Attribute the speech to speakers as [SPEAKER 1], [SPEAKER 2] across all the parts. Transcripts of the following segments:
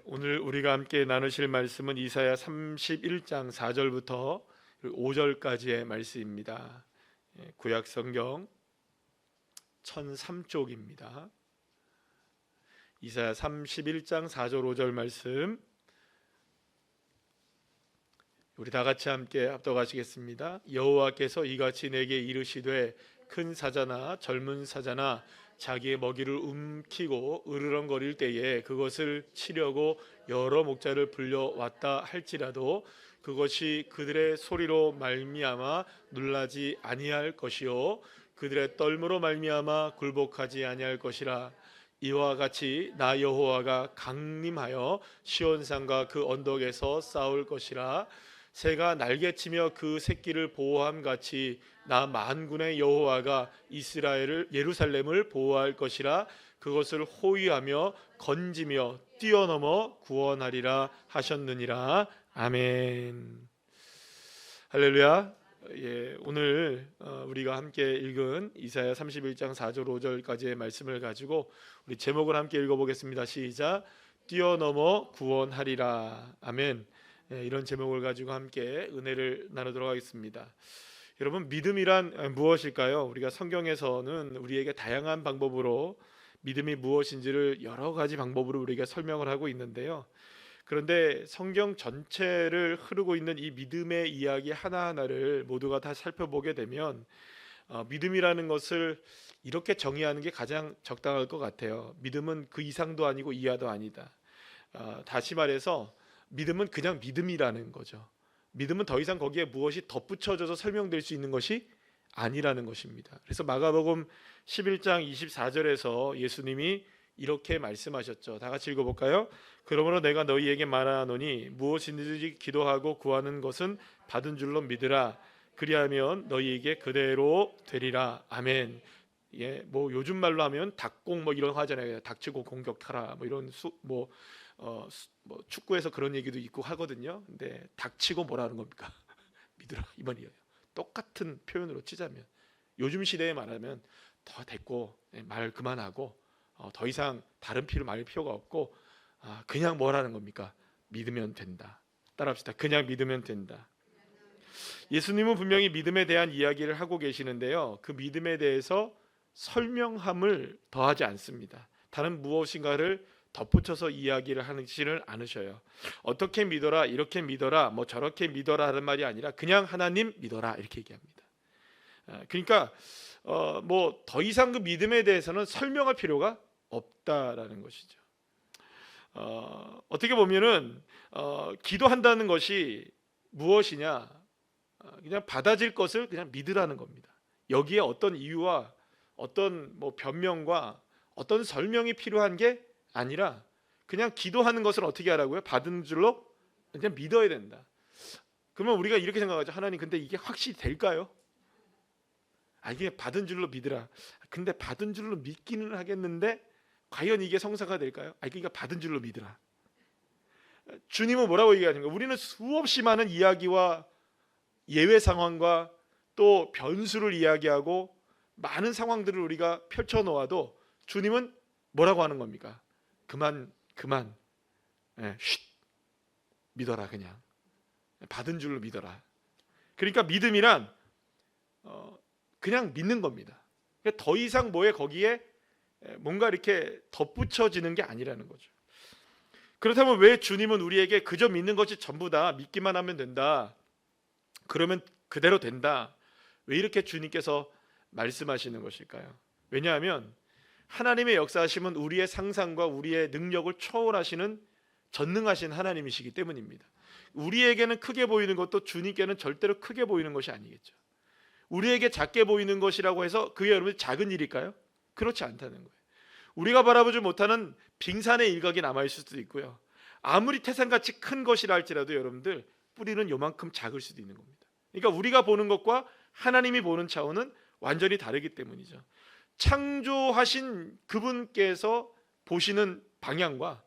[SPEAKER 1] 오늘 우리가 함께 나누실 말씀은 이사야 31장 4절부터 5절까지의 말씀입니다. 구약 성경 1003쪽입니다. 이사야 31장 4절 5절 말씀 우리 다 같이 함께 합독하시겠습니다. 여호와께서 이같이 내게 이르시되 큰 사자나 젊은 사자나 자기의 먹이를 움키고 으르렁거릴 때에 그것을 치려고 여러 목자를 불려왔다 할지라도 그것이 그들의 소리로 말미암아 놀라지 아니할 것이요 그들의 떨므로 말미암아 굴복하지 아니할 것이라. 이와 같이 나 여호와가 강림하여 시온산과 그 언덕에서 싸울 것이라. 새가 날개치며 그 새끼를 보호함 같이 나 만군의 여호와가 이스라엘을 예루살렘을 보호할 것이라. 그것을 호위하며 건지며 뛰어넘어 구원하리라 하셨느니라. 아멘. 할렐루야. 오늘 우리가 함께 읽은 이사야 31장 4절 5절까지의 말씀을 가지고 우리 제목을 함께 읽어보겠습니다. 시작. 뛰어넘어 구원하리라. 아멘. 이런 제목을 가지고 함께 은혜를 나누도록 하겠습니다. 여러분, 믿음이란 무엇일까요? 우리가 성경에서는 우리에게 다양한 방법으로 믿음이 무엇인지를 여러 가지 방법으로 우리가 설명을 하고 있는데요. 그런데 성경 전체를 흐르고 있는 이 믿음의 이야기 하나하나를 모두가 다 살펴보게 되면 믿음이라는 것을 이렇게 정의하는 게 가장 적당할 것 같아요. 믿음은 그 이상도 아니고 이하도 아니다. 다시 말해서 믿음은 그냥 믿음이라는 거죠. 믿음은 더 이상 거기에 무엇이 덧붙여져서 설명될 수 있는 것이 아니라는 것입니다. 그래서 마가복음 11장 24절에서 예수님이 이렇게 말씀하셨죠. 다 같이 읽어볼까요? 그러므로 내가 너희에게 말하노니 무엇이든지 기도하고 구하는 것은 받은 줄로 믿으라. 그리하면 너희에게 그대로 되리라. 아멘. 뭐 요즘 말로 하면 닭공 뭐 이런 거 하잖아요. 닥치고 공격하라. 뭐 이런 뭐 축구에서 그런 얘기도 있고 하거든요. 근데 닥치고 뭐라는 겁니까? 믿으라 이 말이에요. 똑같은 표현으로 치자면 요즘 시대에 말하면 더 됐고 말 그만하고 더 이상 다른 피를 말릴 필요가 없고 그냥 뭐라는 겁니까? 믿으면 된다. 따라합시다. 그냥 믿으면 된다. 예수님은 분명히 믿음에 대한 이야기를 하고 계시는데요. 그 믿음에 대해서 설명함을 더하지 않습니다. 다른 무엇인가를 덧붙여서 이야기를 하지는 않으셔요. 어떻게 믿어라, 이렇게 믿어라, 뭐 저렇게 믿어라 하는 말이 아니라 그냥 하나님 믿어라 이렇게 얘기합니다. 그러니까 뭐 더 이상 그 믿음에 대해서는 설명할 필요가 없다라는 것이죠. 어떻게 보면은 기도한다는 것이 무엇이냐? 그냥 받아질 것을 그냥 믿으라는 겁니다. 여기에 어떤 이유와 어떤 뭐 변명과 어떤 설명이 필요한 게 아니라 그냥 기도하는 것을 어떻게 하라고요? 받은 줄로 그냥 믿어야 된다. 그러면 우리가 이렇게 생각하죠. 하나님, 근데 이게 확실히 될까요? 이게 받은 줄로 믿으라. 근데 받은 줄로 믿기는 하겠는데 과연 이게 성사가 될까요? 그러니까 받은 줄로 믿으라. 주님은 뭐라고 얘기하는가? 우리는 수없이 많은 이야기와 예외 상황과 또 변수를 이야기하고 많은 상황들을 우리가 펼쳐놓아도 주님은 뭐라고 하는 겁니까? 그만 쉿 믿어라. 그냥 받은 줄로 믿어라. 그러니까 믿음이란 그냥 믿는 겁니다. 더 이상 거기에 뭔가 이렇게 덧붙여지는 게 아니라는 거죠. 그렇다면 왜 주님은 우리에게 그저 믿는 것이 전부다, 믿기만 하면 된다, 그러면 그대로 된다, 왜 이렇게 주님께서 말씀하시는 것일까요? 왜냐하면 하나님의 역사하심은 우리의 상상과 우리의 능력을 초월하시는 전능하신 하나님이시기 때문입니다. 우리에게는 크게 보이는 것도 주님께는 절대로 크게 보이는 것이 아니겠죠. 우리에게 작게 보이는 것이라고 해서 그게 여러분 작은 일일까요? 그렇지 않다는 거예요. 우리가 바라보지 못하는 빙산의 일각이 남아있을 수도 있고요. 아무리 태산같이 큰 것이라 할지라도 여러분들 뿌리는 요만큼 작을 수도 있는 겁니다. 그러니까 우리가 보는 것과 하나님이 보는 차원은 완전히 다르기 때문이죠. 창조하신 그분께서 보시는 방향과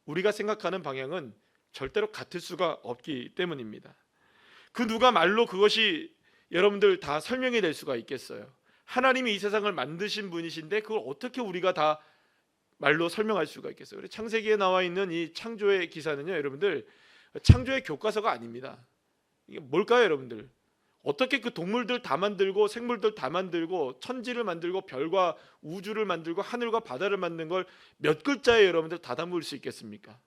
[SPEAKER 1] 우리가 생각하는 방향은 절대로 같을 수가 없기 때문입니다. 그 누가 말로 그것이 여러분들 다 설명이 될 수가 있겠어요? 하나님이 이 세상을 만드신 분이신데 그걸 어떻게 우리가 다 말로 설명할 수가 있겠어요? 그래서 창세기에 나와 있는 이 창조의 기사는요, 여러분들 창조의 교과서가 아닙니다. 이게 뭘까요, 여러분들? 어떻게 그 동물들 다 만들고 생물들 다 만들고 천지를 만들고 별과 우주를 만들고 하늘과 바다를 만든 걸 몇 글자에 여러분들 다 담을 수 있겠습니까?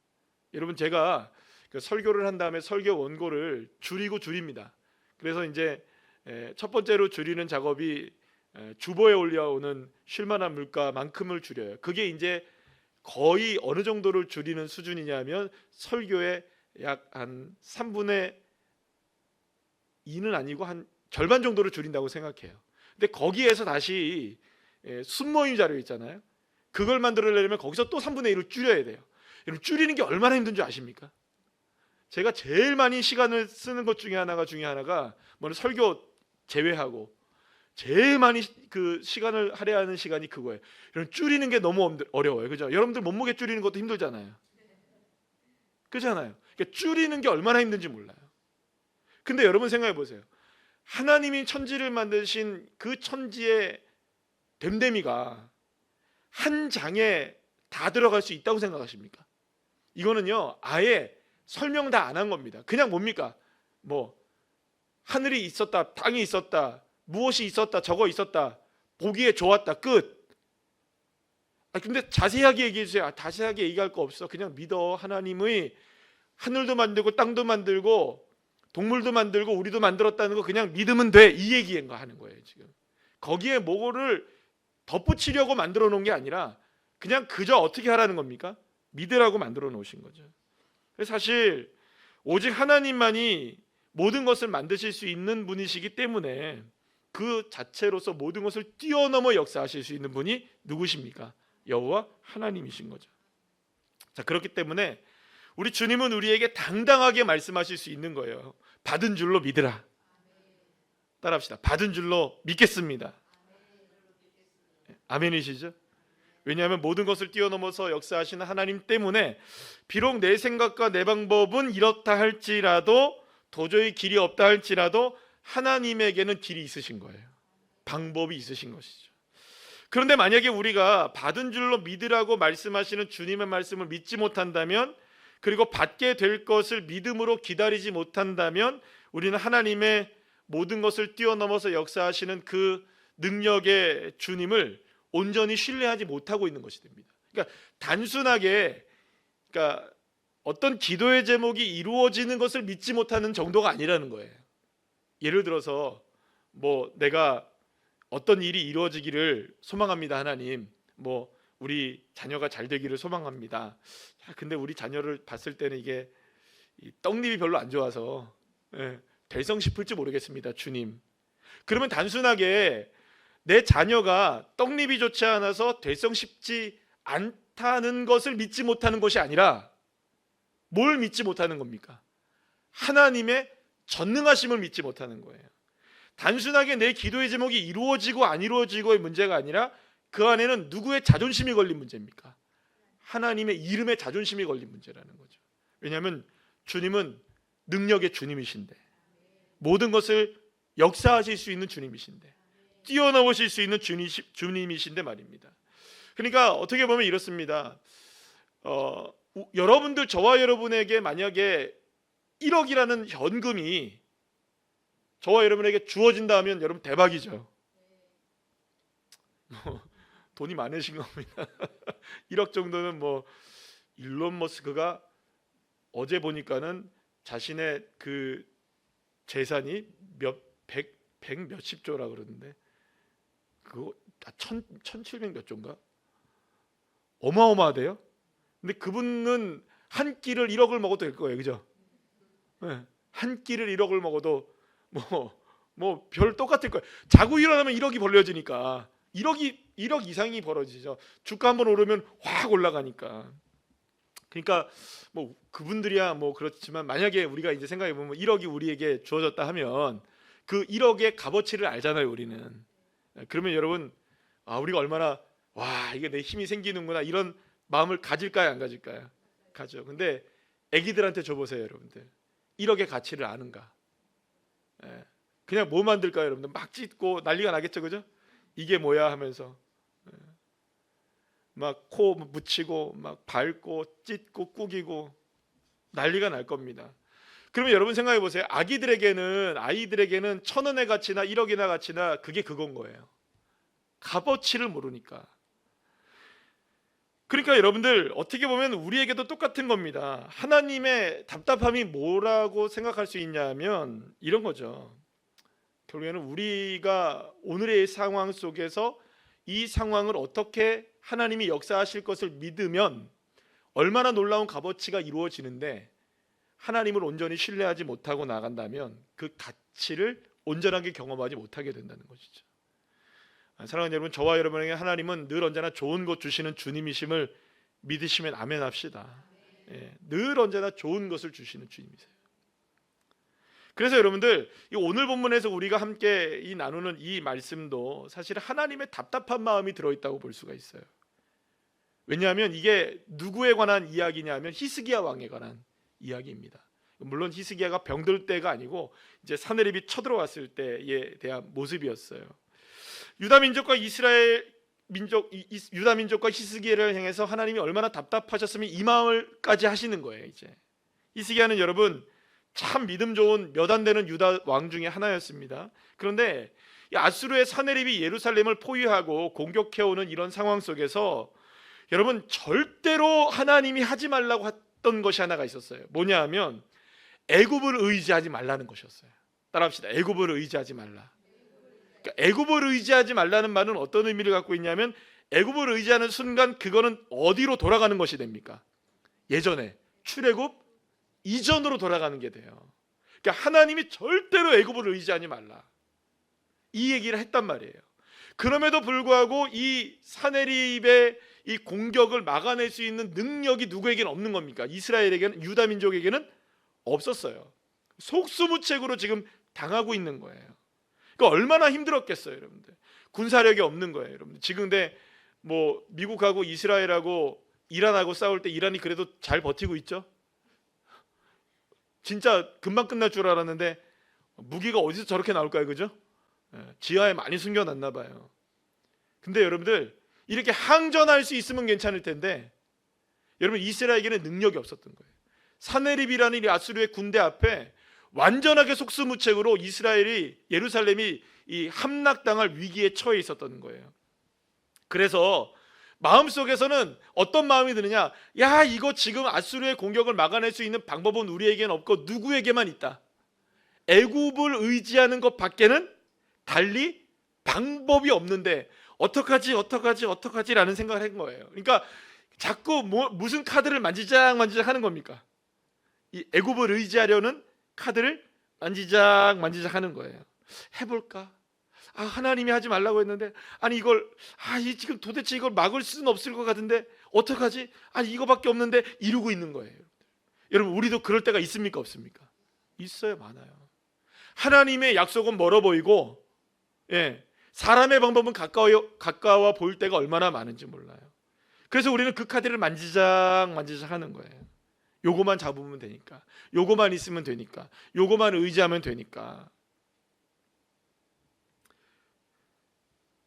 [SPEAKER 1] 여러분, 제가 그 설교를 한 다음에 설교 원고를 줄입니다. 그래서 이제 첫 번째로 줄이는 작업이 주보에 올려오는 쉴만한 물가만큼을 줄여요. 그게 이제 거의 어느 정도를 줄이는 수준이냐면 설교의 약 한 3분의 2는 아니고 한 절반 정도를 줄인다고 생각해요. 근데 거기에서 다시 순모임 자료 있잖아요. 그걸 만들어내려면 거기서 또 3분의 1을 줄여야 돼요. 여러분, 줄이는 게 얼마나 힘든 줄 아십니까? 제가 제일 많이 시간을 쓰는 것 중에 하나가 뭐 설교 제외하고 제일 많이 그 시간을 할애하는 시간이 그거예요. 여러분, 줄이는 게 너무 어려워요. 그죠? 여러분들 몸무게 줄이는 것도 힘들잖아요. 그렇잖아요. 그러니까 줄이는 게 얼마나 힘든지 몰라요. 근데 여러분 생각해 보세요. 하나님이 천지를 만드신 그 천지의 됨됨이가 한 장에 다 들어갈 수 있다고 생각하십니까? 이거는요, 아예 설명 다 안 한 겁니다. 그냥 뭡니까? 뭐 하늘이 있었다, 땅이 있었다, 무엇이 있었다, 저거 있었다, 보기에 좋았다, 끝. 근데 자세하게 얘기해 주세요. 자세하게 얘기할 거 없어. 그냥 믿어. 하나님의 하늘도 만들고 땅도 만들고 동물도 만들고 우리도 만들었다는 거 그냥 믿으면 돼, 이 얘기인 거 하는 거예요. 지금 거기에 뭐를 덧붙이려고 만들어 놓은 게 아니라 그냥 그저 어떻게 하라는 겁니까? 믿으라고 만들어 놓으신 거죠. 그래서 사실 오직 하나님만이 모든 것을 만드실 수 있는 분이시기 때문에 그 자체로서 모든 것을 뛰어넘어 역사하실 수 있는 분이 누구십니까? 여호와 하나님이신 거죠. 자, 그렇기 때문에 우리 주님은 우리에게 당당하게 말씀하실 수 있는 거예요. 받은 줄로 믿으라. 따라합시다. 받은 줄로 믿겠습니다. 아멘이시죠? 왜냐하면 모든 것을 뛰어넘어서 역사하시는 하나님 때문에 비록 내 생각과 내 방법은 이렇다 할지라도, 도저히 길이 없다 할지라도 하나님에게는 길이 있으신 거예요. 방법이 있으신 것이죠. 그런데 만약에 우리가 받은 줄로 믿으라고 말씀하시는 주님의 말씀을 믿지 못한다면, 그리고 받게 될 것을 믿음으로 기다리지 못한다면 우리는 하나님의 모든 것을 뛰어넘어서 역사하시는 그 능력의 주님을 온전히 신뢰하지 못하고 있는 것이 됩니다. 그러니까 단순하게 어떤 기도의 제목이 이루어지는 것을 믿지 못하는 정도가 아니라는 거예요. 예를 들어서 뭐 내가 어떤 일이 이루어지기를 소망합니다, 하나님. 뭐 우리 자녀가 잘 되기를 소망합니다. 근데 우리 자녀를 봤을 때는 이게 떡잎이 별로 안 좋아서 될성 싶을지 모르겠습니다, 주님. 그러면 단순하게 내 자녀가 떡잎이 좋지 않아서 될성 싶지 않다는 것을 믿지 못하는 것이 아니라 뭘 믿지 못하는 겁니까? 하나님의 전능하심을 믿지 못하는 거예요. 단순하게 내 기도의 제목이 이루어지고 안 이루어지고의 문제가 아니라 그 안에는 누구의 자존심이 걸린 문제입니까? 하나님의 이름에 자존심이 걸린 문제라는 거죠. 왜냐하면 주님은 능력의 주님이신데, 모든 것을 역사하실 수 있는 주님이신데, 뛰어넘으실 수 있는 주님이신데 말입니다. 그러니까 어떻게 보면 이렇습니다. 여러분들, 저와 여러분에게 만약에 1억이라는 현금이 저와 여러분에게 주어진다 하면 여러분 대박이죠. 돈이 많으신 겁니다. 1억 정도는 뭐 일론 머스크가 어제 보니까는 자신의 그 재산이 백 몇십 조라 그러는데, 그거 1700 몇 조인가? 어마어마하대요. 근데 그분은 한 끼를 1억을 먹어도 될 거예요, 그죠? 네. 한 끼를 1억을 먹어도 뭐 별 똑같을 거예요. 자고 일어나면 1억이 벌려지니까 1억 이상이 벌어지죠. 주가 한번 오르면 확 올라가니까. 그러니까 뭐 그분들이야 뭐 그렇지만, 만약에 우리가 이제 생각해 보면 1억이 우리에게 주어졌다 하면 그 1억의 값어치를 알잖아요, 우리는. 그러면 여러분, 우리가 얼마나 이게 내 힘이 생기는구나, 이런 마음을 가질까요, 안 가질까요? 가죠. 근데 아기들한테 줘보세요, 여러분들. 1억의 가치를 아는가? 그냥 뭐 만들까요, 여러분들? 막 찢고 난리가 나겠죠, 그죠? 이게 뭐야 하면서 막 코 묻히고 막 밟고 찢고 꾸기고 난리가 날 겁니다. 그러면 여러분 생각해 보세요. 아이들에게는 1,000원의 가치나 1억이나 가치나 그게 그건 거예요. 값어치를 모르니까. 그러니까 여러분들 어떻게 보면 우리에게도 똑같은 겁니다. 하나님의 답답함이 뭐라고 생각할 수 있냐면 이런 거죠. 결국에는 우리가 오늘의 상황 속에서 이 상황을 어떻게 하나님이 역사하실 것을 믿으면 얼마나 놀라운 값어치가 이루어지는데, 하나님을 온전히 신뢰하지 못하고 나간다면 그 가치를 온전하게 경험하지 못하게 된다는 것이죠. 사랑하는 여러분, 저와 여러분에게 하나님은 늘 언제나 좋은 것 주시는 주님이심을 믿으시면 아멘 합시다. 늘 언제나 좋은 것을 주시는 주님이세요. 그래서 여러분들, 이 오늘 본문에서 우리가 함께 나누는 이 말씀도 사실 하나님의 답답한 마음이 들어있다고 볼 수가 있어요. 왜냐하면 이게 누구에 관한 이야기냐면 히스기야 왕에 관한 이야기입니다. 물론 히스기야가 병들 때가 아니고 이제 사내립이 쳐들어왔을 때에 대한 모습이었어요. 유다 민족과 히스기야를 향해서 하나님이 얼마나 답답하셨으면 이 마음을까지 하시는 거예요. 이제 히스기야는 여러분 참 믿음 좋은 몇 안 되는 유다 왕 중에 하나였습니다. 그런데 이 아수르의 사내립이 예루살렘을 포위하고 공격해오는 이런 상황 속에서 여러분 절대로 하나님이 하지 말라고 했던 것이 하나가 있었어요. 뭐냐 하면 애굽을 의지하지 말라는 것이었어요. 따라합시다. 애굽을 의지하지 말라. 그러니까 애굽을 의지하지 말라는 말은 어떤 의미를 갖고 있냐면, 애굽을 의지하는 순간 그거는 어디로 돌아가는 것이 됩니까? 예전에 출애굽 이전으로 돌아가는 게 돼요. 그러니까 하나님이 절대로 애굽을 의지하지 말라, 이 얘기를 했단 말이에요. 그럼에도 불구하고 이 사내립의 이 공격을 막아낼 수 있는 능력이 누구에게는 없는 겁니까? 이스라엘에게는, 유다 민족에게는 없었어요. 속수무책으로 지금 당하고 있는 거예요. 그러니까 얼마나 힘들었겠어요, 여러분들. 군사력이 없는 거예요, 여러분들. 지금 근데 뭐 미국하고 이스라엘하고 이란하고 싸울 때 이란이 그래도 잘 버티고 있죠. 진짜 금방 끝날 줄 알았는데 무기가 어디서 저렇게 나올까요, 그죠? 지하에 많이 숨겨놨나 봐요. 근데 여러분들 이렇게 항전할 수 있으면 괜찮을 텐데, 여러분 이스라엘에게는 능력이 없었던 거예요. 사네립이라는 이 아수르의 군대 앞에 완전하게 속수무책으로 예루살렘이 이 함락당할 위기에 처해 있었던 거예요. 그래서 마음속에서는 어떤 마음이 드느냐, 야 이거 지금 아수르의 공격을 막아낼 수 있는 방법은 우리에게는 없고 누구에게만 있다. 애굽을 의지하는 것 밖에는 달리 방법이 없는데 어떡하지 라는 생각을 한 거예요. 그러니까 자꾸 무슨 카드를 만지작 하는 겁니까? 이 애굽을 의지하려는 카드를 만지작 하는 거예요. 해볼까? 하나님이 하지 말라고 했는데, 지금 도대체 이걸 막을 수는 없을 것 같은데 어떡하지? 이거밖에 없는데 이러고 있는 거예요. 여러분 우리도 그럴 때가 있습니까, 없습니까? 있어요, 많아요. 하나님의 약속은 멀어 보이고, 사람의 방법은 가까워 보일 때가 얼마나 많은지 몰라요. 그래서 우리는 그 카드를 만지작 하는 거예요. 요거만 잡으면 되니까, 요거만 있으면 되니까, 요거만 의지하면 되니까.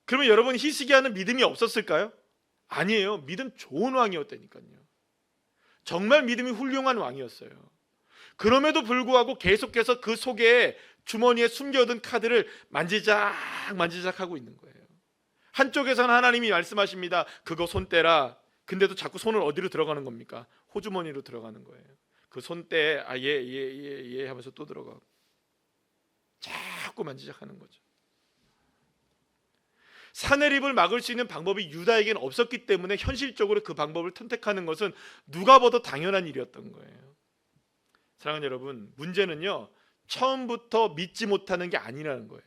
[SPEAKER 1] 그러면 여러분 히스기야는 믿음이 없었을까요? 아니에요. 믿음 좋은 왕이었다니까요. 정말 믿음이 훌륭한 왕이었어요. 그럼에도 불구하고 계속해서 그 속에 주머니에 숨겨둔 카드를 만지작 하고 있는 거예요. 한쪽에서는 하나님이 말씀하십니다. 그거 손 떼라. 근데도 자꾸 손을 어디로 들어가는 겁니까? 호주머니로 들어가는 거예요. 그 손대에 예 하면서 또 들어가고 자꾸 만지작 하는 거죠. 사내립을 막을 수 있는 방법이 유다에게는 없었기 때문에 현실적으로 그 방법을 선택하는 것은 누가 봐도 당연한 일이었던 거예요. 사랑하는 여러분, 문제는요 처음부터 믿지 못하는 게 아니라는 거예요.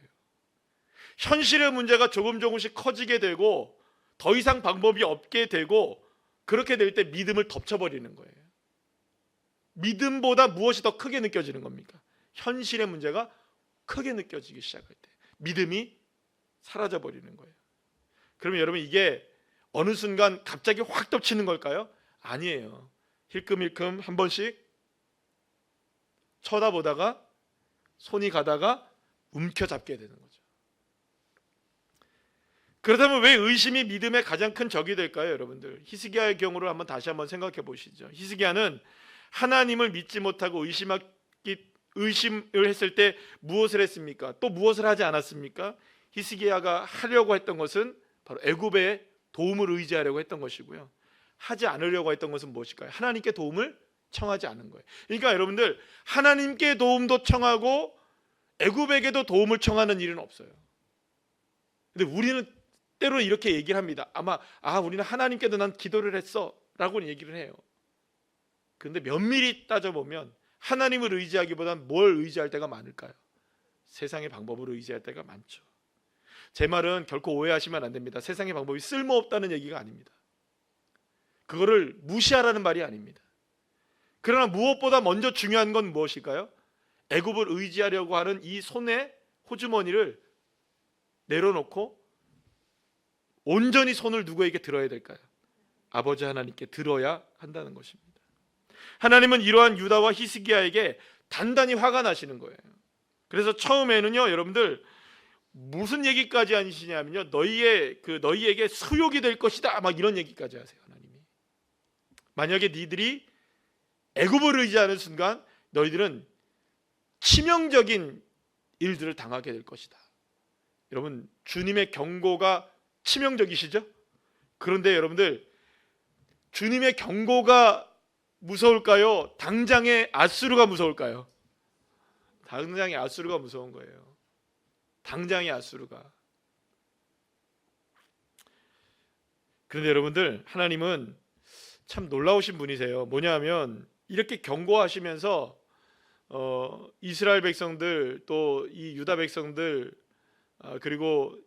[SPEAKER 1] 현실의 문제가 조금씩 커지게 되고 더 이상 방법이 없게 되고, 그렇게 될 때 믿음을 덮쳐버리는 거예요. 믿음보다 무엇이 더 크게 느껴지는 겁니까? 현실의 문제가 크게 느껴지기 시작할 때 믿음이 사라져버리는 거예요. 그러면 여러분 이게 어느 순간 갑자기 확 덮치는 걸까요? 아니에요. 힐끔힐끔 한 번씩 쳐다보다가 손이 가다가 움켜잡게 되는 거죠. 그렇다면 왜 의심이 믿음의 가장 큰 적이 될까요, 여러분들? 히스기야의 경우를 다시 한번 생각해 보시죠. 히스기야는 하나님을 믿지 못하고 의심을 했을 때 무엇을 했습니까? 또 무엇을 하지 않았습니까? 히스기야가 하려고 했던 것은 바로 애굽의 도움을 의지하려고 했던 것이고요. 하지 않으려고 했던 것은 무엇일까요? 하나님께 도움을 청하지 않은 거예요. 그러니까 여러분들, 하나님께 도움도 청하고 애굽에게도 도움을 청하는 일은 없어요. 근데 우리는 때로는 이렇게 얘기를 합니다. 우리는 하나님께도 난 기도를 했어 라고 얘기를 해요. 그런데 면밀히 따져보면 하나님을 의지하기보단 뭘 의지할 때가 많을까요? 세상의 방법을 의지할 때가 많죠. 제 말은 결코 오해하시면 안 됩니다. 세상의 방법이 쓸모없다는 얘기가 아닙니다. 그거를 무시하라는 말이 아닙니다. 그러나 무엇보다 먼저 중요한 건 무엇일까요? 애굽을 의지하려고 하는 이 손에 호주머니를 내려놓고 온전히 손을 누구에게 들어야 될까요? 아버지 하나님께 들어야 한다는 것입니다. 하나님은 이러한 유다와 히스기야에게 단단히 화가 나시는 거예요. 그래서 처음에는요, 여러분들 무슨 얘기까지 하시냐면요, 너희에게 수욕이 될 것이다, 막 이런 얘기까지 하세요. 하나님이 만약에 니들이 애굽을 의지하는 순간 너희들은 치명적인 일들을 당하게 될 것이다. 여러분, 주님의 경고가 치명적이시죠? 그런데 여러분들, 주님의 경고가 무서울까요? 당장의 아수르가 무서울까요? 당장의 아수르가 무서운 거예요. 당장의 아수르가. 그런데 여러분들, 하나님은 참 놀라우신 분이세요. 뭐냐면 이렇게 경고하시면서 이스라엘 백성들, 또 이 유다 백성들, 그리고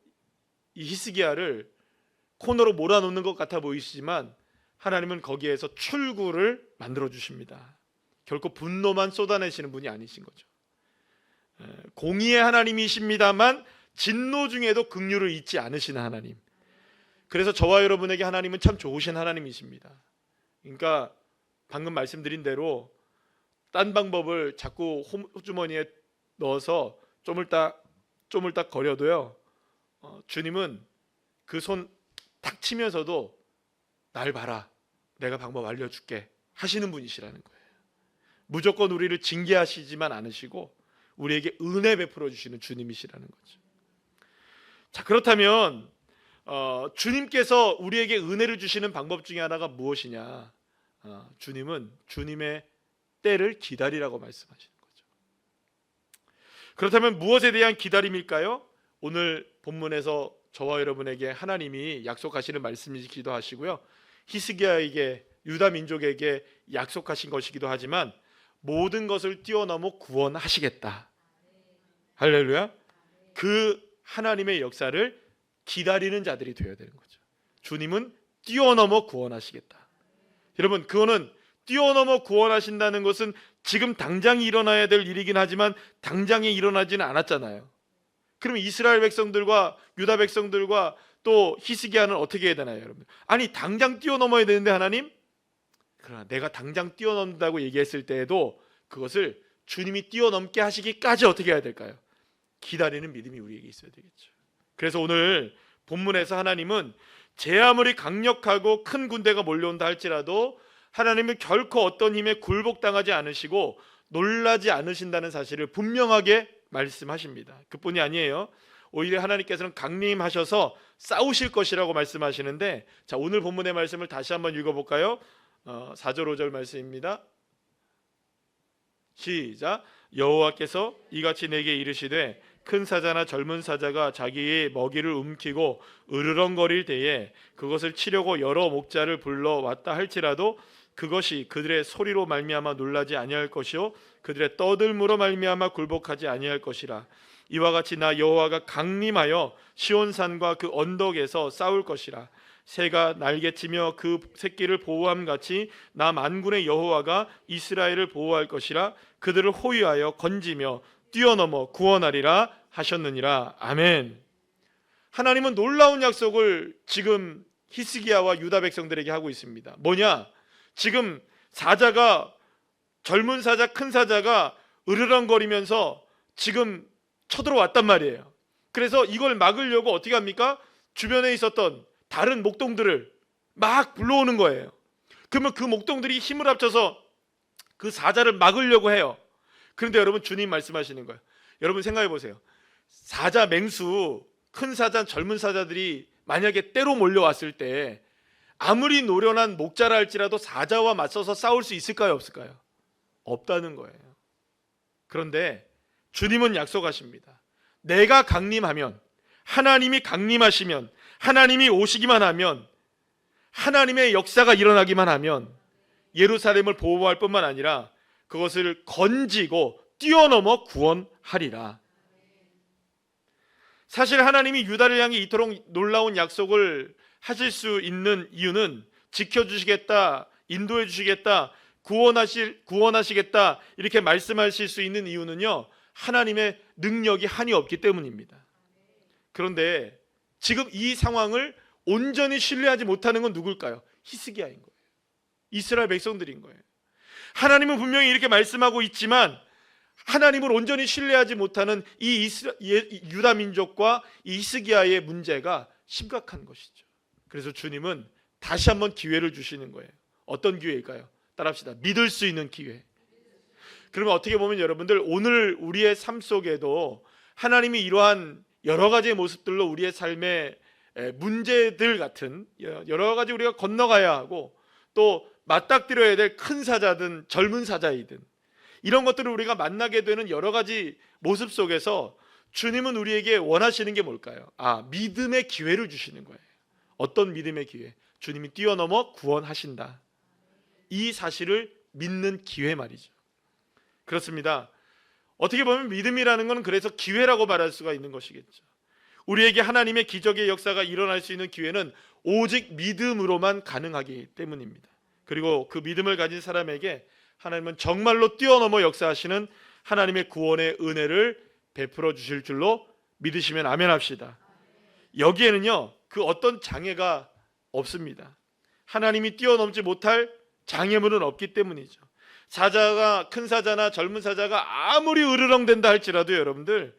[SPEAKER 1] 이 히스기야를 코너로 몰아놓는 것 같아 보이시지만 하나님은 거기에서 출구를 만들어 주십니다. 결코 분노만 쏟아내시는 분이 아니신 거죠. 공의의 하나님이십니다만 진노 중에도 긍휼을 잊지 않으시는 하나님. 그래서 저와 여러분에게 하나님은 참 좋으신 하나님이십니다. 그러니까 방금 말씀드린 대로 딴 방법을 자꾸 호주머니에 넣어서 쪼물딱 거려도요, 주님은 그 손 탁 치면서도 날 봐라, 내가 방법 알려줄게 하시는 분이시라는 거예요. 무조건 우리를 징계하시지만 않으시고 우리에게 은혜 베풀어 주시는 주님이시라는 거죠. 자, 그렇다면 주님께서 우리에게 은혜를 주시는 방법 중에 하나가 무엇이냐? 주님은 주님의 때를 기다리라고 말씀하시는 거죠. 그렇다면 무엇에 대한 기다림일까요? 오늘 본문에서 저와 여러분에게 하나님이 약속하시는 말씀이기도 하시고요, 히스기야에게, 유다 민족에게 약속하신 것이기도 하지만 모든 것을 뛰어넘어 구원하시겠다. 할렐루야. 그 하나님의 역사를 기다리는 자들이 되어야 되는 거죠. 주님은 뛰어넘어 구원하시겠다. 여러분, 그거는 뛰어넘어 구원하신다는 것은 지금 당장 일어나야 될 일이긴 하지만 당장에 일어나지는 않았잖아요. 그러면 이스라엘 백성들과 유다 백성들과 또 히스기야는 어떻게 해야 되나요, 여러분? 아니, 당장 뛰어넘어야 되는데 하나님, 그러나 내가 당장 뛰어넘는다고 얘기했을 때에도 그것을 주님이 뛰어넘게 하시기까지 어떻게 해야 될까요? 기다리는 믿음이 우리에게 있어야 되겠죠. 그래서 오늘 본문에서 하나님은 제 아무리 강력하고 큰 군대가 몰려온다 할지라도 하나님은 결코 어떤 힘에 굴복당하지 않으시고 놀라지 않으신다는 사실을 분명하게 말씀하십니다. 그뿐이 아니에요. 오히려 하나님께서는 강림하셔서 싸우실 것이라고 말씀하시는데, 자, 오늘 본문의 말씀을 다시 한번 읽어볼까요? 4절 5절 말씀입니다. 시작. 여호와께서 이같이 내게 이르시되 큰 사자나 젊은 사자가 자기의 먹이를 움키고 으르렁거릴 때에 그것을 치려고 여러 목자를 불러왔다 할지라도 그것이 그들의 소리로 말미암아 놀라지 아니할 것이요 그들의 떠들므로 말미암아 굴복하지 아니할 것이라. 이와 같이 나 여호와가 강림하여 시온산과 그 언덕에서 싸울 것이라. 새가 날개치며 그 새끼를 보호함 같이 나 만군의 여호와가 이스라엘을 보호할 것이라. 그들을 호위하여 건지며 뛰어넘어 구원하리라 하셨느니라. 아멘. 하나님은 놀라운 약속을 지금 히스기야와 유다 백성들에게 하고 있습니다. 뭐냐? 지금 사자가, 젊은 사자, 큰 사자가 으르렁거리면서 지금 쳐들어왔단 말이에요. 그래서 이걸 막으려고 어떻게 합니까? 주변에 있었던 다른 목동들을 막 불러오는 거예요. 그러면 그 목동들이 힘을 합쳐서 그 사자를 막으려고 해요. 그런데 여러분, 주님 말씀하시는 거예요. 여러분 생각해 보세요. 사자, 맹수, 큰 사자, 젊은 사자들이 만약에 때로 몰려왔을 때 아무리 노련한 목자라 할지라도 사자와 맞서서 싸울 수 있을까요, 없을까요? 없다는 거예요. 그런데 주님은 약속하십니다. 내가 강림하면, 하나님이 강림하시면, 하나님이 오시기만 하면, 하나님의 역사가 일어나기만 하면 예루살렘을 보호할 뿐만 아니라 그것을 건지고 뛰어넘어 구원하리라. 사실 하나님이 유다를 향해 이토록 놀라운 약속을 하실 수 있는 이유는 지켜주시겠다, 인도해 주시겠다, 구원하시겠다 이렇게 말씀하실 수 있는 이유는요, 하나님의 능력이 한이 없기 때문입니다. 그런데 지금 이 상황을 온전히 신뢰하지 못하는 건 누굴까요? 히스기야인 거예요. 이스라엘 백성들인 거예요. 하나님은 분명히 이렇게 말씀하고 있지만 하나님을 온전히 신뢰하지 못하는 이 유다 민족과 이 히스기야의 문제가 심각한 것이죠. 그래서 주님은 다시 한번 기회를 주시는 거예요. 어떤 기회일까요? 따라합시다. 믿을 수 있는 기회. 그러면 어떻게 보면 여러분들, 오늘 우리의 삶 속에도 하나님이 이러한 여러 가지의 모습들로 우리의 삶의 문제들 같은 여러 가지 우리가 건너가야 하고 또 맞닥뜨려야 될 큰 사자든 젊은 사자이든 이런 것들을 우리가 만나게 되는 여러 가지 모습 속에서 주님은 우리에게 원하시는 게 뭘까요? 믿음의 기회를 주시는 거예요. 어떤 믿음의 기회? 주님이 뛰어넘어 구원하신다. 이 사실을 믿는 기회 말이죠. 그렇습니다. 어떻게 보면 믿음이라는 것은 그래서 기회라고 말할 수가 있는 것이겠죠. 우리에게 하나님의 기적의 역사가 일어날 수 있는 기회는 오직 믿음으로만 가능하기 때문입니다. 그리고 그 믿음을 가진 사람에게 하나님은 정말로 뛰어넘어 역사하시는 하나님의 구원의 은혜를 베풀어 주실 줄로 믿으시면 아멘 합시다. 여기에는요, 그 어떤 장애가 없습니다. 하나님이 뛰어넘지 못할 장애물은 없기 때문이죠. 사자가, 큰 사자나 젊은 사자가 아무리 으르렁댄다 할지라도 여러분들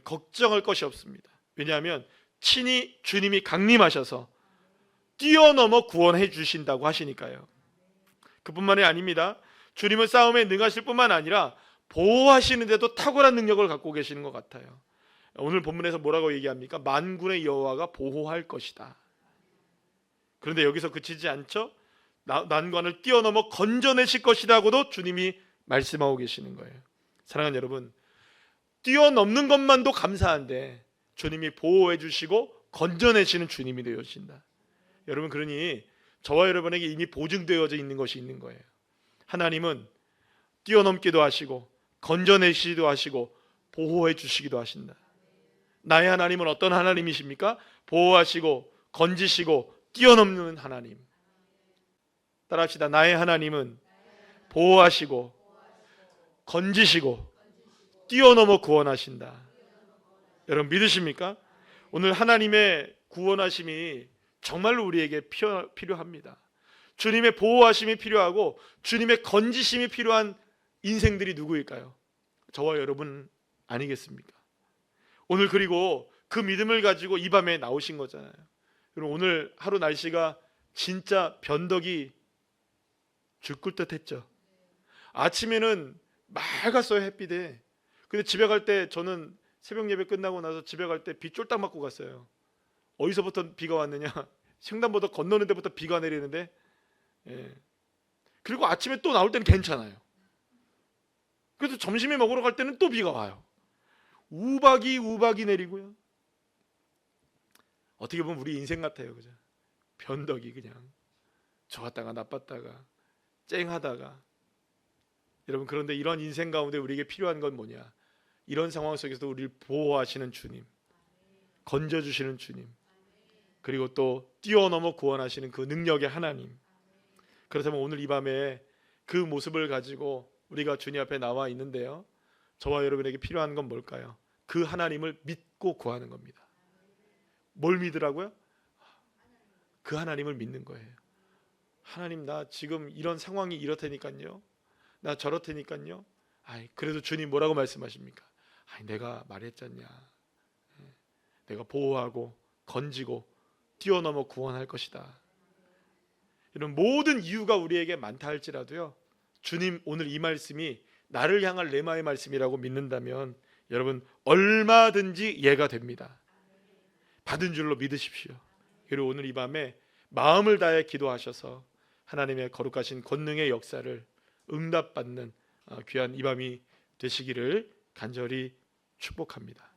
[SPEAKER 1] 걱정할 것이 없습니다. 왜냐하면 친히 주님이 강림하셔서 뛰어넘어 구원해 주신다고 하시니까요. 그뿐만이 아닙니다. 주님은 싸움에 능하실 뿐만 아니라 보호하시는데도 탁월한 능력을 갖고 계시는 것 같아요. 오늘 본문에서 뭐라고 얘기합니까? 만군의 여호와가 보호할 것이다. 그런데 여기서 그치지 않죠? 난관을 뛰어넘어 건져내실 것이라고도 주님이 말씀하고 계시는 거예요. 사랑하는 여러분, 뛰어넘는 것만도 감사한데 주님이 보호해 주시고 건져내시는 주님이 되어진다. 여러분, 그러니 저와 여러분에게 이미 보증되어져 있는 것이 있는 거예요. 하나님은 뛰어넘기도 하시고 건져내시기도 하시고 보호해 주시기도 하신다. 나의 하나님은 어떤 하나님이십니까? 보호하시고 건지시고 뛰어넘는 하나님. 따라합시다. 나의 하나님은 보호하시고 건지시고 뛰어넘어 구원하신다. 여러분 믿으십니까? 오늘 하나님의 구원하심이 정말로 우리에게 필요합니다. 주님의 보호하심이 필요하고 주님의 건지심이 필요한 인생들이 누구일까요? 저와 여러분 아니겠습니까? 오늘 그리고 그 믿음을 가지고 이 밤에 나오신 거잖아요. 그리고 오늘 하루 날씨가 진짜 변덕이 죽을 듯 했죠. 아침에는 맑았어요, 햇빛에. 근데 집에 갈 때 저는 새벽 예배 끝나고 나서 집에 갈 때 비 쫄딱 맞고 갔어요. 어디서부터 비가 왔느냐? 횡단보도 건너는 데부터 비가 내리는데, 그리고 아침에 또 나올 때는 괜찮아요. 그래서 점심에 먹으러 갈 때는 또 비가 와요. 우박이 내리고요. 어떻게 보면 우리 인생 같아요, 그죠? 변덕이 그냥 좋았다가 나빴다가 쨍하다가. 여러분, 그런데 이런 인생 가운데 우리에게 필요한 건 뭐냐? 이런 상황 속에서 우리를 보호하시는 주님, 건져주시는 주님, 그리고 또 뛰어넘어 구원하시는 그 능력의 하나님. 그렇다면 오늘 이 밤에 그 모습을 가지고 우리가 주님 앞에 나와 있는데요, 저와 여러분에게 필요한 건 뭘까요? 그 하나님을 믿고 구하는 겁니다. 뭘 믿으라고요? 그 하나님을 믿는 거예요. 하나님, 나 지금 이런 상황이 이렇다니까요, 나 저렇다니까요. 그래도 주님 뭐라고 말씀하십니까? 내가 말했잖냐, 내가 보호하고 건지고 뛰어넘어 구원할 것이다. 이런 모든 이유가 우리에게 많다 할지라도요, 주님 오늘 이 말씀이 나를 향한 레마의 말씀이라고 믿는다면 여러분 얼마든지 이해가 됩니다. 받은 줄로 믿으십시오. 그리고 오늘 이 밤에 마음을 다해 기도하셔서 하나님의 거룩하신 권능의 역사를 응답받는 귀한 이 밤이 되시기를 간절히 축복합니다.